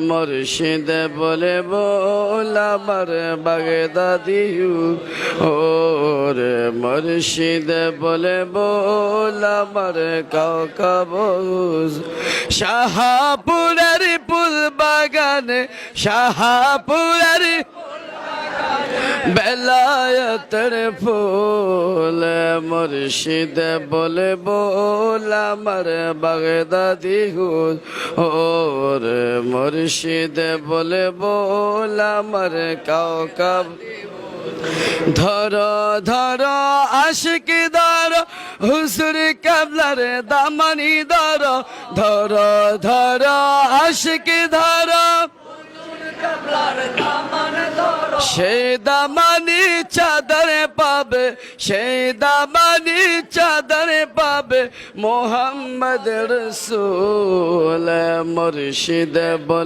মুর্শিদ বলে বল আমার বাগদাদি ওরে মুর্শিদ বলে বল আমার কাউকাবুজ শাহপুরের ফুল বাগানে শাহপুরের বেলায়েতের ফুল মুর্শিদ বলে বল আমার বাগদাদি ওরে মুর্শিদ বলে বল আমার কাউকাব ধর ধর আশিক ধর হুজুর কাবলার দামানি ধর ধর ধর আশিক ধর সেই দামানি চাদরে পাবে সেই দামানি চাদরে পাবে মোহাম্মদ রসূল মুর্শিদ বলে